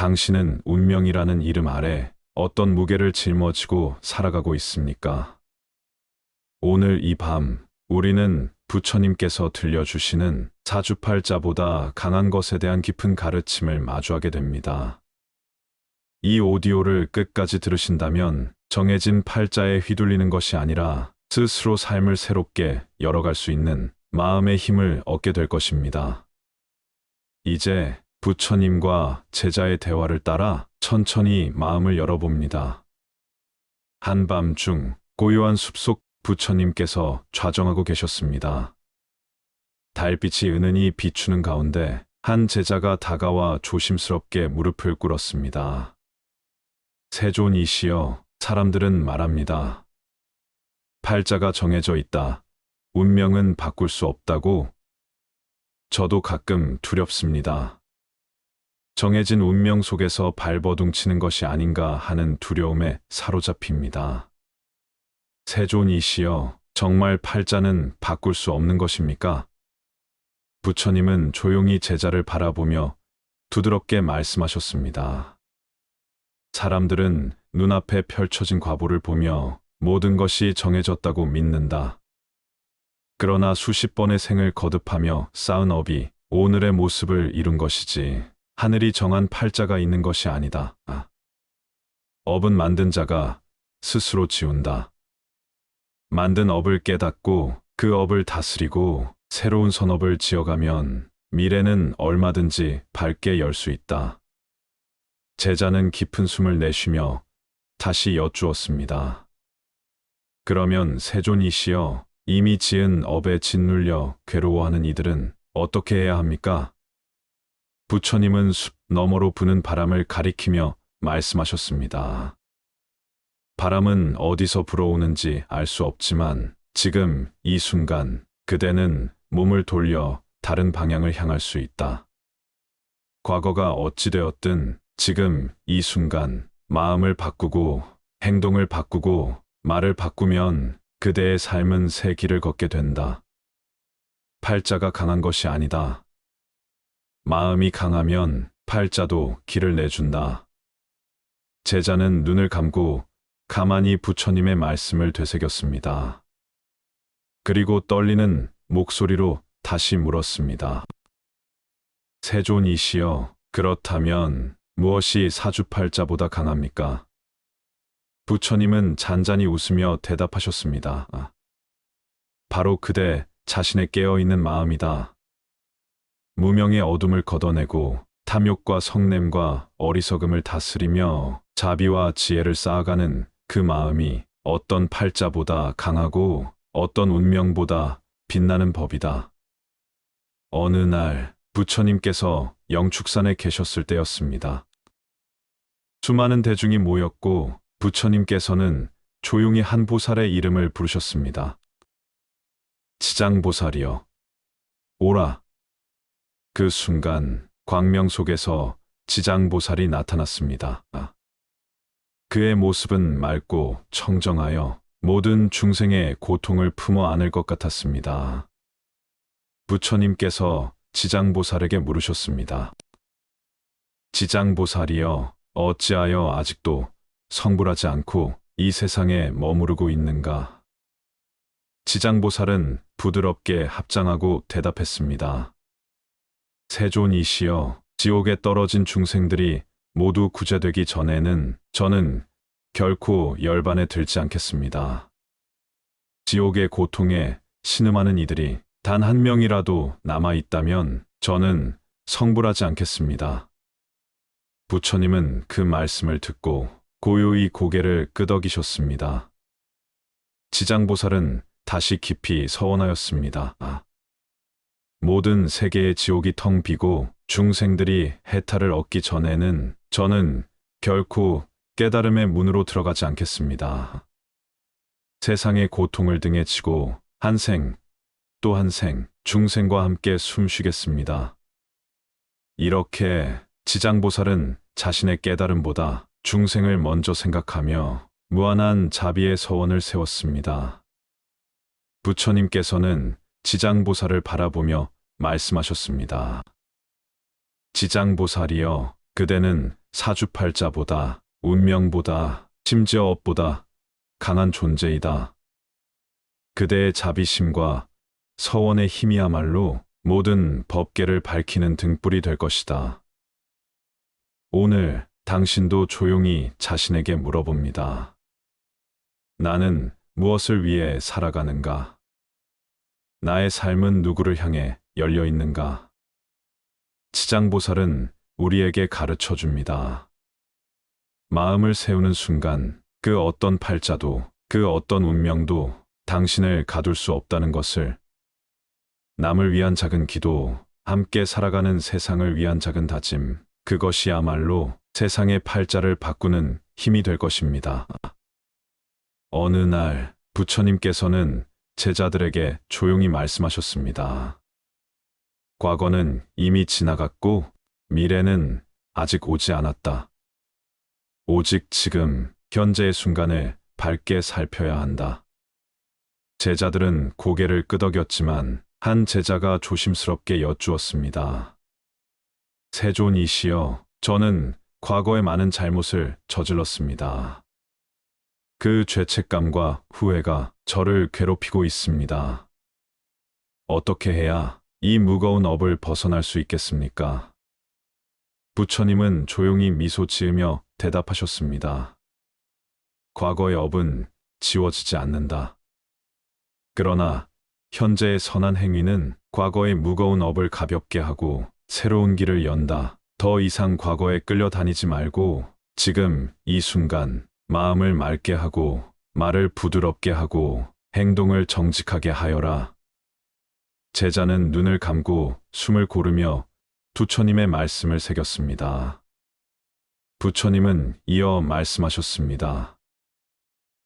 당신은 운명이라는 이름 아래 어떤 무게를 짊어지고 살아가고 있습니까? 오늘 이 밤 우리는 부처님께서 들려주시는 사주팔자보다 강한 것에 대한 깊은 가르침을 마주하게 됩니다. 이 오디오를 끝까지 들으신다면 정해진 팔자에 휘둘리는 것이 아니라 스스로 삶을 새롭게 열어갈 수 있는 마음의 힘을 얻게 될 것입니다. 이제 부처님과 제자의 대화를 따라 천천히 마음을 열어봅니다. 한밤중 고요한 숲속 부처님께서 좌정하고 계셨습니다. 달빛이 은은히 비추는 가운데 한 제자가 다가와 조심스럽게 무릎을 꿇었습니다. 세존이시여, 사람들은 말합니다. 팔자가 정해져 있다. 운명은 바꿀 수 없다고. 저도 가끔 두렵습니다. 정해진 운명 속에서 발버둥치는 것이 아닌가 하는 두려움에 사로잡힙니다. 세존이시여, 정말 팔자는 바꿀 수 없는 것입니까? 부처님은 조용히 제자를 바라보며 두드럽게 말씀하셨습니다. 사람들은 눈앞에 펼쳐진 과보를 보며 모든 것이 정해졌다고 믿는다. 그러나 수십 번의 생을 거듭하며 쌓은 업이 오늘의 모습을 이룬 것이지 하늘이 정한 팔자가 있는 것이 아니다. 업은 만든 자가 스스로 지운다. 만든 업을 깨닫고 그 업을 다스리고 새로운 선업을 지어가면 미래는 얼마든지 밝게 열 수 있다. 제자는 깊은 숨을 내쉬며 다시 여쭈었습니다. 그러면 세존이시여, 이미 지은 업에 짓눌려 괴로워하는 이들은 어떻게 해야 합니까? 부처님은 숲 너머로 부는 바람을 가리키며 말씀하셨습니다. 바람은 어디서 불어오는지 알 수 없지만 지금 이 순간 그대는 몸을 돌려 다른 방향을 향할 수 있다. 과거가 어찌되었든 지금 이 순간 마음을 바꾸고 행동을 바꾸고 말을 바꾸면 그대의 삶은 새 길을 걷게 된다. 팔자가 강한 것이 아니다. 마음이 강하면 팔자도 길을 내준다. 제자는 눈을 감고 가만히 부처님의 말씀을 되새겼습니다. 그리고 떨리는 목소리로 다시 물었습니다. 세존이시여, 그렇다면 무엇이 사주팔자보다 강합니까? 부처님은 잔잔히 웃으며 대답하셨습니다. 바로 그대 자신의 깨어있는 마음이다. 무명의 어둠을 걷어내고 탐욕과 성냄과 어리석음을 다스리며 자비와 지혜를 쌓아가는 그 마음이 어떤 팔자보다 강하고 어떤 운명보다 빛나는 법이다. 어느 날 부처님께서 영축산에 계셨을 때였습니다. 수많은 대중이 모였고 부처님께서는 조용히 한 보살의 이름을 부르셨습니다. 지장보살이여, 오라. 그 순간 광명 속에서 지장보살이 나타났습니다. 그의 모습은 맑고 청정하여 모든 중생의 고통을 품어 안을 것 같았습니다. 부처님께서 지장보살에게 물으셨습니다. 지장보살이여, 어찌하여 아직도 성불하지 않고 이 세상에 머무르고 있는가? 지장보살은 부드럽게 합장하고 대답했습니다. 세존이시여, 지옥에 떨어진 중생들이 모두 구제되기 전에는 저는 결코 열반에 들지 않겠습니다. 지옥의 고통에 신음하는 이들이 단 한 명이라도 남아있다면 저는 성불하지 않겠습니다. 부처님은 그 말씀을 듣고 고요히 고개를 끄덕이셨습니다. 지장보살은 다시 깊이 서원하였습니다. 모든 세계의 지옥이 텅 비고 중생들이 해탈을 얻기 전에는 저는 결코 깨달음의 문으로 들어가지 않겠습니다. 세상의 고통을 등에 지고 한 생, 또 한 생, 중생과 함께 숨쉬겠습니다. 이렇게 지장보살은 자신의 깨달음보다 중생을 먼저 생각하며 무한한 자비의 서원을 세웠습니다. 부처님께서는 지장보살을 바라보며 말씀하셨습니다. 지장보살이여, 그대는 사주팔자보다, 운명보다, 심지어 업보다 강한 존재이다. 그대의 자비심과 서원의 힘이야말로 모든 법계를 밝히는 등불이 될 것이다. 오늘 당신도 조용히 자신에게 물어봅니다. 나는 무엇을 위해 살아가는가? 나의 삶은 누구를 향해 열려 있는가? 지장보살은 우리에게 가르쳐 줍니다. 마음을 세우는 순간 그 어떤 팔자도 그 어떤 운명도 당신을 가둘 수 없다는 것을, 남을 위한 작은 기도, 함께 살아가는 세상을 위한 작은 다짐, 그것이야말로 세상의 팔자를 바꾸는 힘이 될 것입니다. 어느 날 부처님께서는 제자들에게 조용히 말씀하셨습니다. 과거는 이미 지나갔고 미래는 아직 오지 않았다. 오직 지금, 현재의 순간을 밝게 살펴야 한다. 제자들은 고개를 끄덕였지만 한 제자가 조심스럽게 여쭈었습니다. 세존이시여, 저는 과거에 많은 잘못을 저질렀습니다. 그 죄책감과 후회가 저를 괴롭히고 있습니다. 어떻게 해야 이 무거운 업을 벗어날 수 있겠습니까? 부처님은 조용히 미소 지으며 대답하셨습니다. 과거의 업은 지워지지 않는다. 그러나 현재의 선한 행위는 과거의 무거운 업을 가볍게 하고 새로운 길을 연다. 더 이상 과거에 끌려다니지 말고 지금 이 순간 마음을 맑게 하고 말을 부드럽게 하고 행동을 정직하게 하여라. 제자는 눈을 감고 숨을 고르며 부처님의 말씀을 새겼습니다. 부처님은 이어 말씀하셨습니다.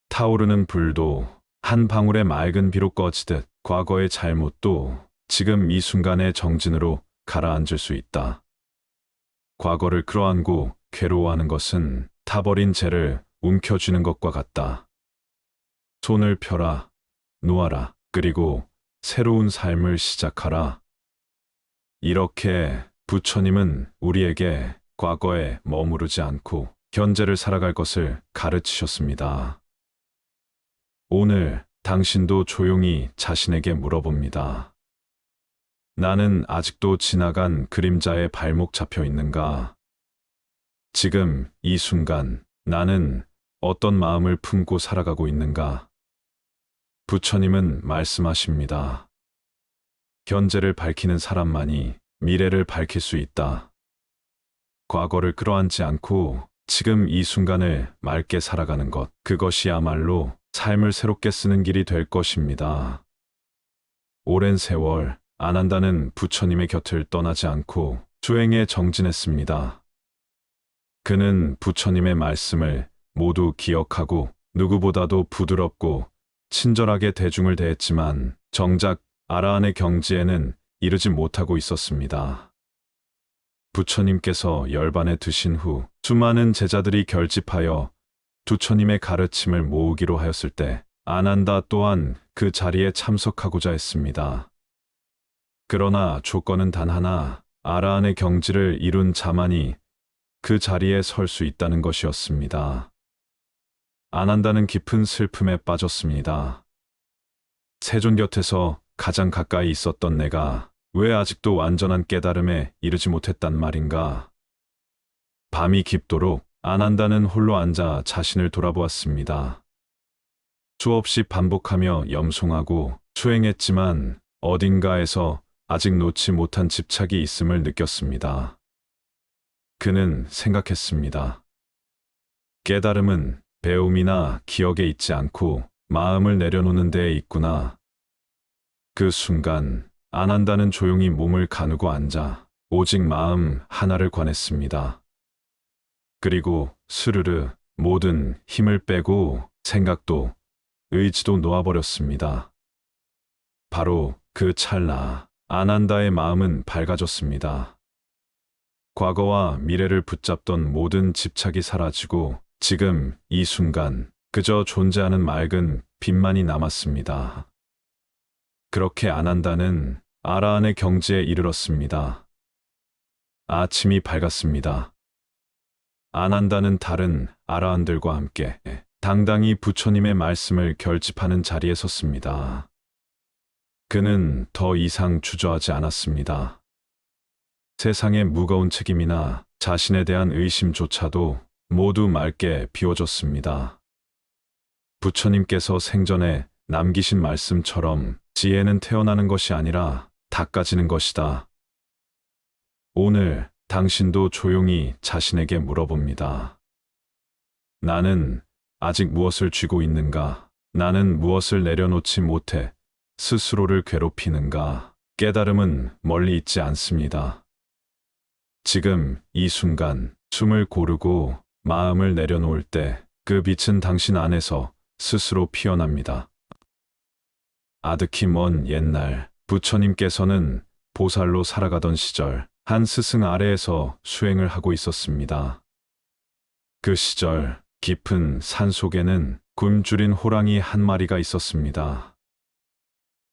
타오르는 불도 한 방울의 맑은 비로 꺼지듯 과거의 잘못도 지금 이 순간의 정진으로 가라앉을 수 있다. 과거를 끌어안고 괴로워하는 것은 타버린 죄를 움켜쥐는 것과 같다. 손을 펴라, 놓아라, 그리고 새로운 삶을 시작하라. 이렇게 부처님은 우리에게 과거에 머무르지 않고 현재를 살아갈 것을 가르치셨습니다. 오늘 당신도 조용히 자신에게 물어봅니다. 나는 아직도 지나간 그림자에 발목 잡혀 있는가? 지금 이 순간 나는 어떤 마음을 품고 살아가고 있는가? 부처님은 말씀하십니다. 현재를 밝히는 사람만이 미래를 밝힐 수 있다. 과거를 끌어안지 않고 지금 이 순간을 맑게 살아가는 것, 그것이야말로 삶을 새롭게 쓰는 길이 될 것입니다. 오랜 세월 아난다는 부처님의 곁을 떠나지 않고 수행에 정진했습니다. 그는 부처님의 말씀을 모두 기억하고 누구보다도 부드럽고 친절하게 대중을 대했지만 정작 아라한의 경지에는 이르지 못하고 있었습니다. 부처님께서 열반에 드신 후 수많은 제자들이 결집하여 부처님의 가르침을 모으기로 하였을 때 아난다 또한 그 자리에 참석하고자 했습니다. 그러나 조건은 단 하나, 아라한의 경지를 이룬 자만이 그 자리에 설 수 있다는 것이었습니다. 아난다는 깊은 슬픔에 빠졌습니다. 세존 곁에서 가장 가까이 있었던 내가 왜 아직도 완전한 깨달음에 이르지 못했단 말인가? 밤이 깊도록 아난다는 홀로 앉아 자신을 돌아보았습니다. 수없이 반복하며 염송하고 수행했지만 어딘가에서 아직 놓지 못한 집착이 있음을 느꼈습니다. 그는 생각했습니다. 깨달음은 배움이나 기억에 있지 않고 마음을 내려놓는 데에 있구나. 그 순간 아난다는 조용히 몸을 가누고 앉아 오직 마음 하나를 관했습니다. 그리고 스르르 모든 힘을 빼고 생각도 의지도 놓아버렸습니다. 바로 그 찰나 아난다의 마음은 밝아졌습니다. 과거와 미래를 붙잡던 모든 집착이 사라지고 지금 이 순간 그저 존재하는 맑은 빛만이 남았습니다. 그렇게 아난다는 아라한의 경지에 이르렀습니다. 아침이 밝았습니다. 안 한다는 다른 아라한들과 함께 당당히 부처님의 말씀을 결집하는 자리에 섰습니다. 그는 더 이상 주저하지 않았습니다. 세상의 무거운 책임이나 자신에 대한 의심조차도 모두 맑게 비워졌습니다. 부처님께서 생전에 남기신 말씀처럼 지혜는 태어나는 것이 아니라 닦아지는 것이다. 오늘 당신도 조용히 자신에게 물어봅니다. 나는 아직 무엇을 쥐고 있는가? 나는 무엇을 내려놓지 못해 스스로를 괴롭히는가? 깨달음은 멀리 있지 않습니다. 지금 이 순간 숨을 고르고 마음을 내려놓을 때 그 빛은 당신 안에서 스스로 피어납니다. 아득히 먼 옛날 부처님께서는 보살로 살아가던 시절 한 스승 아래에서 수행을 하고 있었습니다. 그 시절 깊은 산 속에는 굶주린 호랑이 한 마리가 있었습니다.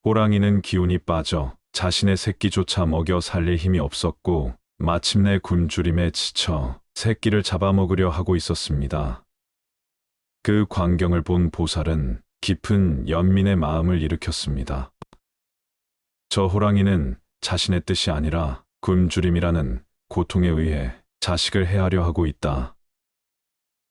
호랑이는 기운이 빠져 자신의 새끼조차 먹여 살릴 힘이 없었고 마침내 굶주림에 지쳐 새끼를 잡아먹으려 하고 있었습니다. 그 광경을 본 보살은 깊은 연민의 마음을 일으켰습니다. 저 호랑이는 자신의 뜻이 아니라 굶주림이라는 고통에 의해 자식을 해하려 하고 있다.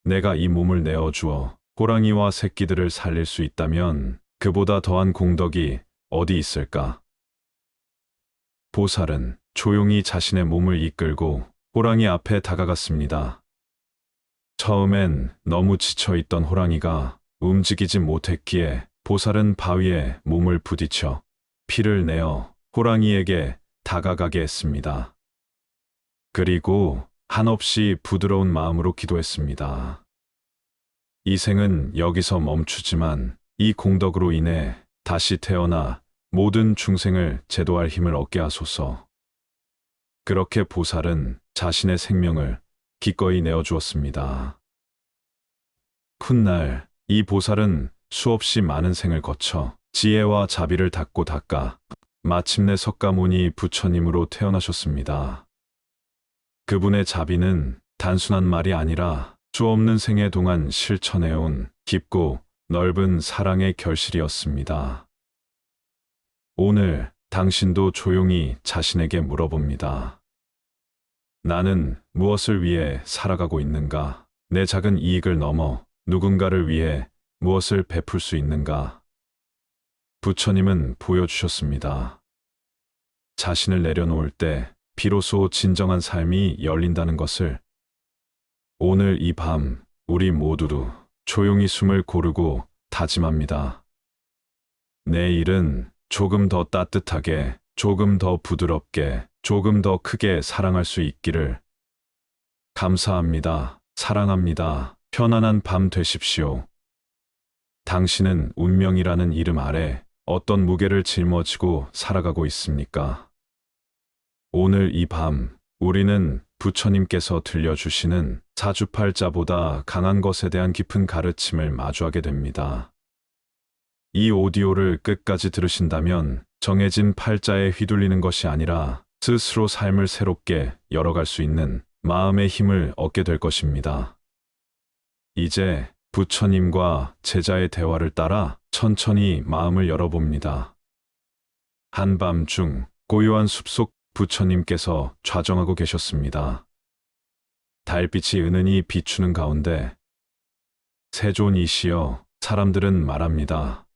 내가 이 몸을 내어주어 호랑이와 새끼들을 살릴 수 있다면 그보다 더한 공덕이 어디 있을까? 보살은 조용히 자신의 몸을 이끌고 호랑이 앞에 다가갔습니다. 처음엔 너무 지쳐있던 호랑이가 움직이지 못했기에 보살은 바위에 몸을 부딪혀 피를 내어 호랑이에게 다가가게 했습니다. 그리고 한없이 부드러운 마음으로 기도했습니다. 이 생은 여기서 멈추지만 이 공덕으로 인해 다시 태어나 모든 중생을 제도할 힘을 얻게 하소서. 그렇게 보살은 자신의 생명을 기꺼이 내어주었습니다. 훗날 이 보살은 수없이 많은 생을 거쳐 지혜와 자비를 닦고 닦아 마침내 석가모니 부처님으로 태어나셨습니다. 그분의 자비는 단순한 말이 아니라 수없는 생애 동안 실천해온 깊고 넓은 사랑의 결실이었습니다. 오늘 당신도 조용히 자신에게 물어봅니다. 나는 무엇을 위해 살아가고 있는가? 내 작은 이익을 넘어 누군가를 위해 무엇을 베풀 수 있는가? 부처님은 보여주셨습니다. 자신을 내려놓을 때 비로소 진정한 삶이 열린다는 것을. 오늘 이 밤 우리 모두도 조용히 숨을 고르고 다짐합니다. 내일은 조금 더 따뜻하게, 조금 더 부드럽게, 조금 더 크게 사랑할 수 있기를. 감사합니다. 사랑합니다. 편안한 밤 되십시오. 당신은 운명이라는 이름 아래 어떤 무게를 짊어지고 살아가고 있습니까? 오늘 이 밤 우리는 부처님께서 들려주시는 사주팔자보다 강한 것에 대한 깊은 가르침을 마주하게 됩니다. 이 오디오를 끝까지 들으신다면 정해진 팔자에 휘둘리는 것이 아니라 스스로 삶을 새롭게 열어갈 수 있는 마음의 힘을 얻게 될 것입니다. 이제 부처님과 제자의 대화를 따라 천천히 마음을 열어봅니다. 한밤중 고요한 숲속 부처님께서 좌정하고 계셨습니다. 달빛이 은은히 비추는 가운데 세존이시여, 사람들은 말합니다.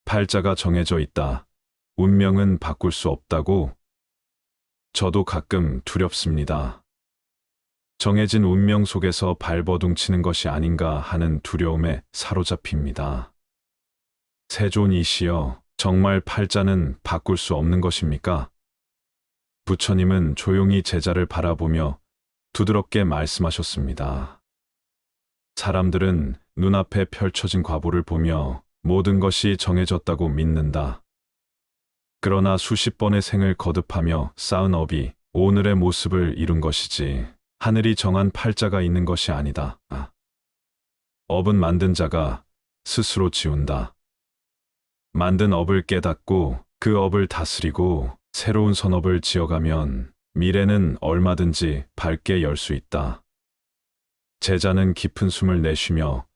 팔자가 정해져 있다. 운명은 바꿀 수 없다고. 저도 가끔 두렵습니다. 정해진 운명 속에서 발버둥치는 것이 아닌가 하는 두려움에 사로잡힙니다. 세존이시여, 정말 팔자는 바꿀 수 없는 것입니까? 부처님은 조용히 제자를 바라보며 두드럽게 말씀하셨습니다. 사람들은 눈앞에 펼쳐진 과보를 보며 모든 것이 정해졌다고 믿는다. 그러나 수십 번의 생을 거듭하며 쌓은 업이 오늘의 모습을 이룬 것이지 하늘이 정한 팔자가 있는 것이 아니다. 업은 만든 자가 스스로 지운다. 만든 업을 깨닫고 그 업을 다스리고 새로운 선업을 지어가면 미래는 얼마든지 밝게 열 수 있다. 제자는 깊은 숨을 내쉬며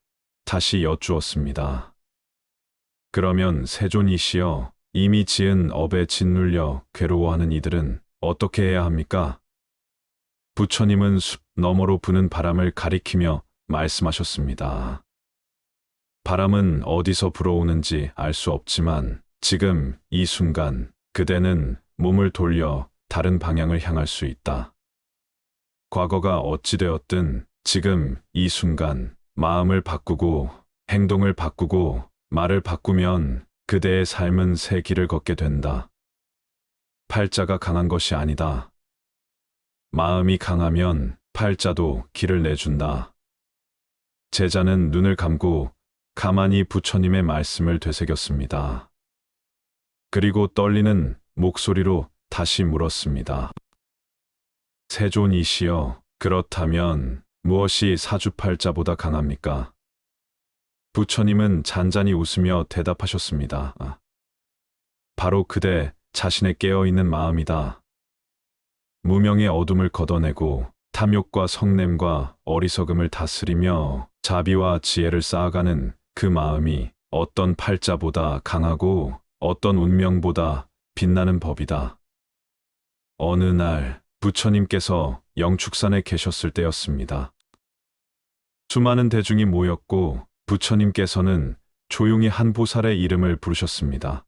다시 여쭈었습니다. 그러면 세존이시여, 이미 지은 업에 짓눌려 괴로워하는 이들은 어떻게 해야 합니까? 부처님은 숲 너머로 부는 바람을 가리키며 말씀하셨습니다. 바람은 어디서 불어오는지 알 수 없지만 지금 이 순간 그대는 몸을 돌려 다른 방향을 향할 수 있다. 과거가 어찌되었든 지금 이 순간 마음을 바꾸고 행동을 바꾸고 말을 바꾸면 그대의 삶은 새 길을 걷게 된다. 팔자가 강한 것이 아니다. 마음이 강하면 팔자도 길을 내준다. 제자는 눈을 감고 가만히 부처님의 말씀을 되새겼습니다. 그리고 떨리는 목소리로 다시 물었습니다. 세존이시여, 그렇다면 무엇이 사주팔자보다 강합니까? 부처님은 잔잔히 웃으며 대답하셨습니다. 바로 그대 자신의 깨어있는 마음이다. 무명의 어둠을 걷어내고 탐욕과 성냄과 어리석음을 다스리며 자비와 지혜를 쌓아가는 그 마음이 어떤 팔자보다 강하고 어떤 운명보다 빛나는 법이다. 어느 날 부처님께서 영축산에 계셨을 때였습니다. 수많은 대중이 모였고 부처님께서는 조용히 한 보살의 이름을 부르셨습니다.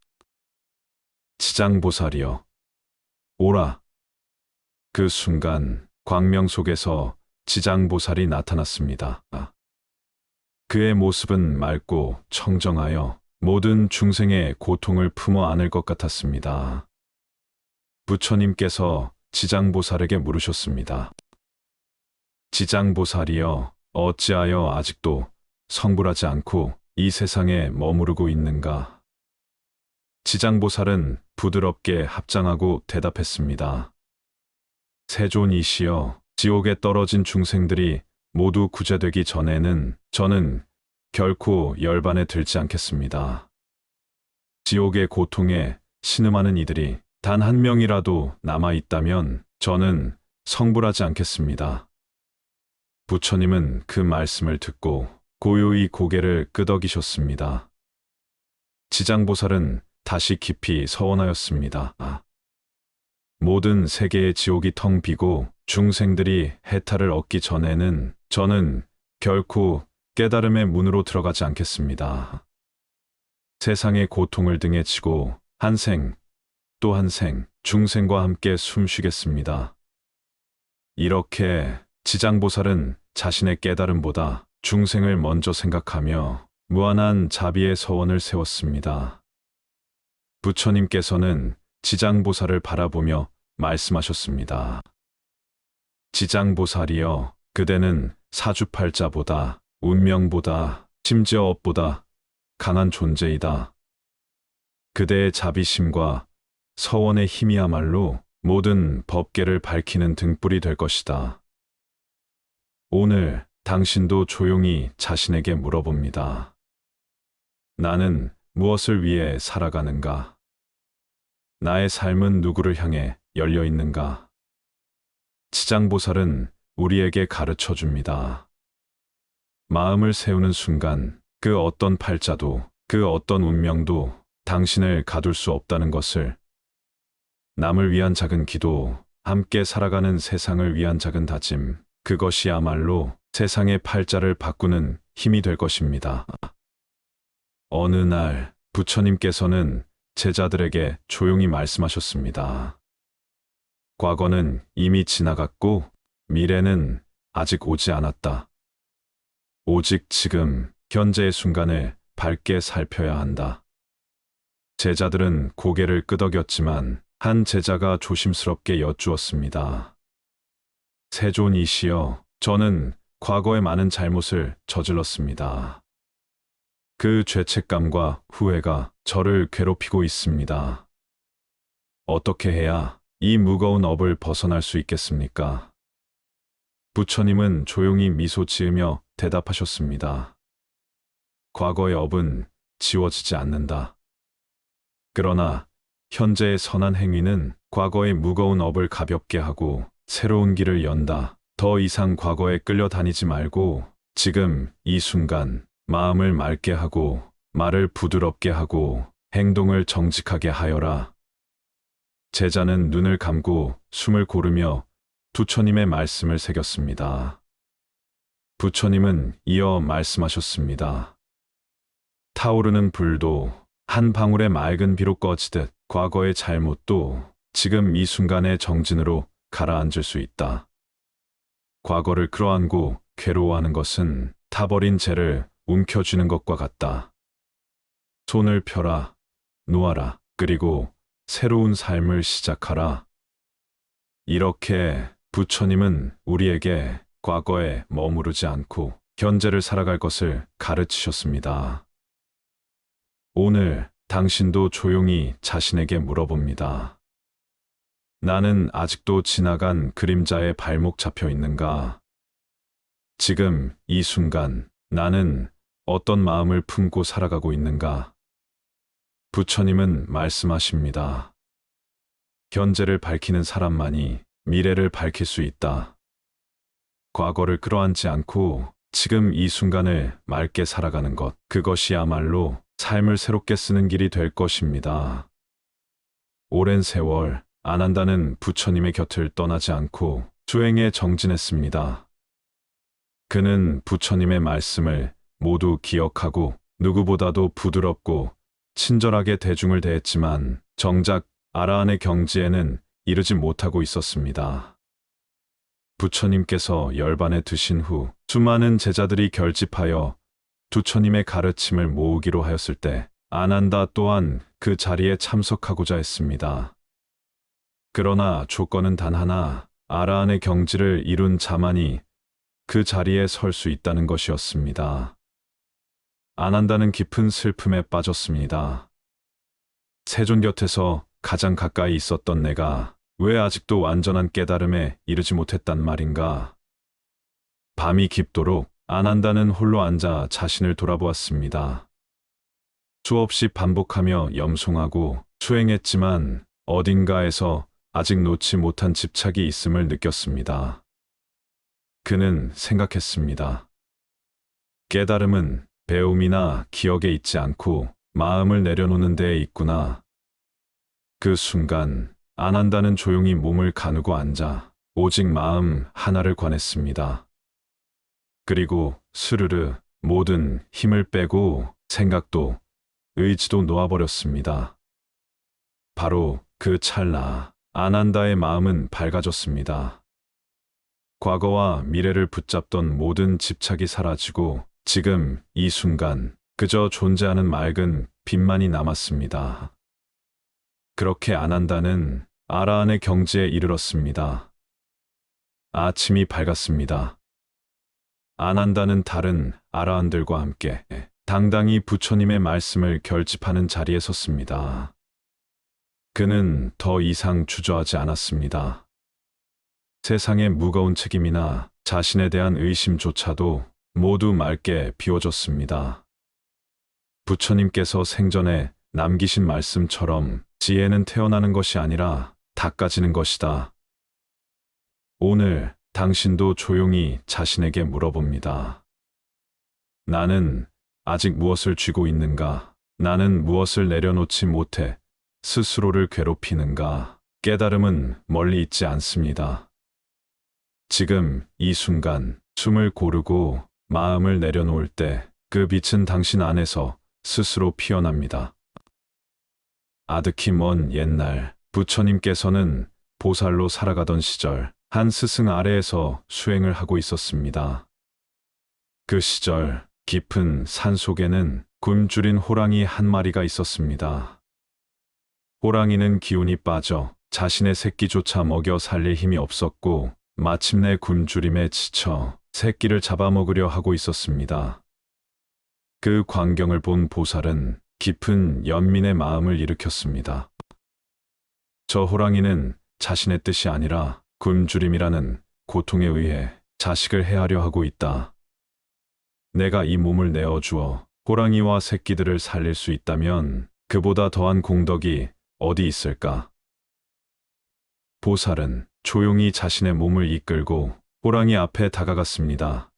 지장보살이여, 오라. 그 순간 광명 속에서 지장보살이 나타났습니다. 그의 모습은 맑고 청정하여 모든 중생의 고통을 품어 안을 것 같았습니다. 부처님께서 지장보살에게 물으셨습니다. 지장보살이여, 어찌하여 아직도 성불하지 않고 이 세상에 머무르고 있는가? 지장보살은 부드럽게 합장하고 대답했습니다. 세존이시여, 지옥에 떨어진 중생들이 모두 구제되기 전에는 저는 결코 열반에 들지 않겠습니다. 지옥의 고통에 신음하는 이들이 단 한 명이라도 남아 있다면 저는 성불하지 않겠습니다. 부처님은 그 말씀을 듣고 고요히 고개를 끄덕이셨습니다. 지장보살은 다시 깊이 서원하였습니다. 모든 세계의 지옥이 텅 비고 중생들이 해탈을 얻기 전에는 저는 결코 깨달음의 문으로 들어가지 않겠습니다. 세상의 고통을 등에 지고 한 생 또 한 생 중생과 함께 숨쉬겠습니다. 이렇게 지장보살은 자신의 깨달음보다 중생을 먼저 생각하며 무한한 자비의 서원을 세웠습니다. 부처님께서는 지장보살을 바라보며 말씀하셨습니다. 지장보살이여, 그대는 사주팔자보다, 운명보다, 심지어 업보다 강한 존재이다. 그대의 자비심과 서원의 힘이야말로 모든 법계를 밝히는 등불이 될 것이다. 오늘 당신도 조용히 자신에게 물어봅니다. 나는 무엇을 위해 살아가는가? 나의 삶은 누구를 향해 열려 있는가? 지장보살은 우리에게 가르쳐 줍니다. 마음을 세우는 순간 그 어떤 팔자도 그 어떤 운명도 당신을 가둘 수 없다는 것을, 남을 위한 작은 기도, 함께 살아가는 세상을 위한 작은 다짐, 그것이야말로 세상의 팔자를 바꾸는 힘이 될 것입니다. 어느 날 부처님께서는 제자들에게 조용히 말씀하셨습니다. 과거는 이미 지나갔고 미래는 아직 오지 않았다. 오직 지금 현재의 순간을 밝게 살펴야 한다. 제자들은 고개를 끄덕였지만 한 제자가 조심스럽게 여쭈었습니다. 세존이시여, 저는 과거에 많은 잘못을 저질렀습니다. 그 죄책감과 후회가 저를 괴롭히고 있습니다. 어떻게 해야 이 무거운 업을 벗어날 수 있겠습니까? 부처님은 조용히 미소 지으며 대답하셨습니다. 과거의 업은 지워지지 않는다. 그러나 현재의 선한 행위는 과거의 무거운 업을 가볍게 하고 새로운 길을 연다. 더 이상 과거에 끌려다니지 말고 지금 이 순간 마음을 맑게 하고 말을 부드럽게 하고 행동을 정직하게 하여라. 제자는 눈을 감고 숨을 고르며 부처님의 말씀을 새겼습니다. 부처님은 이어 말씀하셨습니다. 타오르는 불도 한 방울의 맑은 비로 꺼지듯 과거의 잘못도 지금 이 순간의 정진으로 가라앉을 수 있다. 과거를 끌어안고 괴로워하는 것은 타버린 죄를 움켜쥐는 것과 같다. 손을 펴라, 놓아라, 그리고 새로운 삶을 시작하라. 이렇게 부처님은 우리에게 과거에 머무르지 않고 현재를 살아갈 것을 가르치셨습니다. 오늘 당신도 조용히 자신에게 물어봅니다. 나는 아직도 지나간 그림자에 발목 잡혀 있는가? 지금 이 순간 나는 어떤 마음을 품고 살아가고 있는가? 부처님은 말씀하십니다. 현재를 밝히는 사람만이 미래를 밝힐 수 있다. 과거를 끌어안지 않고 지금 이 순간을 맑게 살아가는 것, 그것이야말로 삶을 새롭게 쓰는 길이 될 것입니다. 오랜 세월 아난다는 부처님의 곁을 떠나지 않고 수행에 정진했습니다. 그는 부처님의 말씀을 모두 기억하고 누구보다도 부드럽고 친절하게 대중을 대했지만 정작 아라한의 경지에는 이르지 못하고 있었습니다. 부처님께서 열반에 드신 후 수많은 제자들이 결집하여 부처님의 가르침을 모으기로 하였을 때 아난다 또한 그 자리에 참석하고자 했습니다. 그러나 조건은 단 하나, 아라한의 경지를 이룬 자만이 그 자리에 설 수 있다는 것이었습니다. 아난다는 깊은 슬픔에 빠졌습니다. 세존 곁에서 가장 가까이 있었던 내가 왜 아직도 완전한 깨달음에 이르지 못했단 말인가? 밤이 깊도록 아난다는 홀로 앉아 자신을 돌아보았습니다. 수없이 반복하며 염송하고 수행했지만 어딘가에서 아직 놓지 못한 집착이 있음을 느꼈습니다. 그는 생각했습니다. 깨달음은 배움이나 기억에 있지 않고 마음을 내려놓는 데에 있구나. 그 순간 아난다는 조용히 몸을 가누고 앉아 오직 마음 하나를 관했습니다. 그리고 스르르 모든 힘을 빼고 생각도 의지도 놓아버렸습니다. 바로 그 찰나 아난다의 마음은 밝아졌습니다. 과거와 미래를 붙잡던 모든 집착이 사라지고 지금 이 순간 그저 존재하는 맑은 빛만이 남았습니다. 그렇게 아난다는 아라한의 경지에 이르렀습니다. 아침이 밝았습니다. 아난다는 다른 아라한들과 함께 당당히 부처님의 말씀을 결집하는 자리에 섰습니다. 그는 더 이상 주저하지 않았습니다. 세상의 무거운 책임이나 자신에 대한 의심조차도 모두 맑게 비워졌습니다. 부처님께서 생전에 남기신 말씀처럼 지혜는 태어나는 것이 아니라 닦아지는 것이다. 오늘 당신도 조용히 자신에게 물어봅니다. 나는 아직 무엇을 쥐고 있는가? 나는 무엇을 내려놓지 못해 스스로를 괴롭히는가? 깨달음은 멀리 있지 않습니다. 지금 이 순간 숨을 고르고 마음을 내려놓을 때 그 빛은 당신 안에서 스스로 피어납니다. 아득히 먼 옛날 부처님께서는 보살로 살아가던 시절 한 스승 아래에서 수행을 하고 있었습니다. 그 시절 깊은 산 속에는 굶주린 호랑이 한 마리가 있었습니다. 호랑이는 기운이 빠져 자신의 새끼조차 먹여 살릴 힘이 없었고 마침내 굶주림에 지쳐 새끼를 잡아먹으려 하고 있었습니다. 그 광경을 본 보살은 깊은 연민의 마음을 일으켰습니다. 저 호랑이는 자신의 뜻이 아니라 굶주림이라는 고통에 의해 자식을 해하려 하고 있다. 내가 이 몸을 내어주어 호랑이와 새끼들을 살릴 수 있다면 그보다 더한 공덕이 어디 있을까? 보살은 조용히 자신의 몸을 이끌고 호랑이 앞에 다가갔습니다.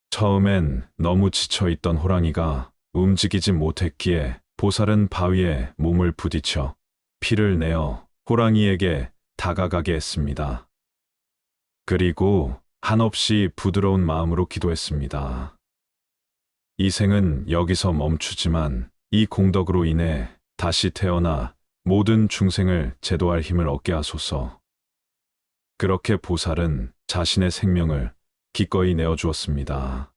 처음엔 너무 지쳐있던 호랑이가 움직이지 못했기에 보살은 바위에 몸을 부딪혀 피를 내어 호랑이에게 다가가게 했습니다. 그리고 한없이 부드러운 마음으로 기도했습니다. 이 생은 여기서 멈추지만 이 공덕으로 인해 다시 태어나 모든 중생을 제도할 힘을 얻게 하소서. 그렇게 보살은 자신의 생명을 기꺼이 내어주었습니다.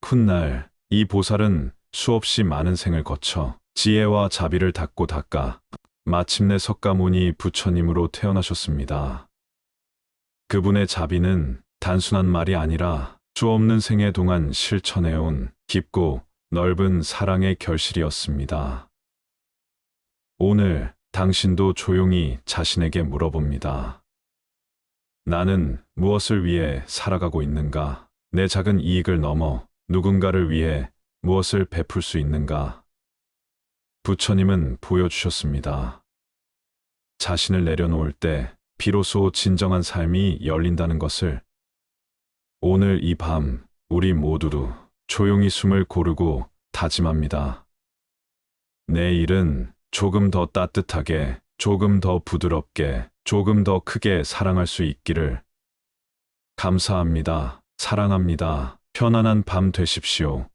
훗날 이 보살은 수없이 많은 생을 거쳐 지혜와 자비를 닦고 닦아 마침내 석가모니 부처님으로 태어나셨습니다. 그분의 자비는 단순한 말이 아니라 수없는 생애 동안 실천해온 깊고 넓은 사랑의 결실이었습니다. 오늘 당신도 조용히 자신에게 물어봅니다. 나는 무엇을 위해 살아가고 있는가? 내 작은 이익을 넘어 누군가를 위해 무엇을 베풀 수 있는가? 부처님은 보여주셨습니다. 자신을 내려놓을 때 비로소 진정한 삶이 열린다는 것을. 오늘 이 밤 우리 모두도 조용히 숨을 고르고 다짐합니다. 내일은 조금 더 따뜻하게, 조금 더 부드럽게, 조금 더 크게 사랑할 수 있기를. 감사합니다. 사랑합니다. 편안한 밤 되십시오.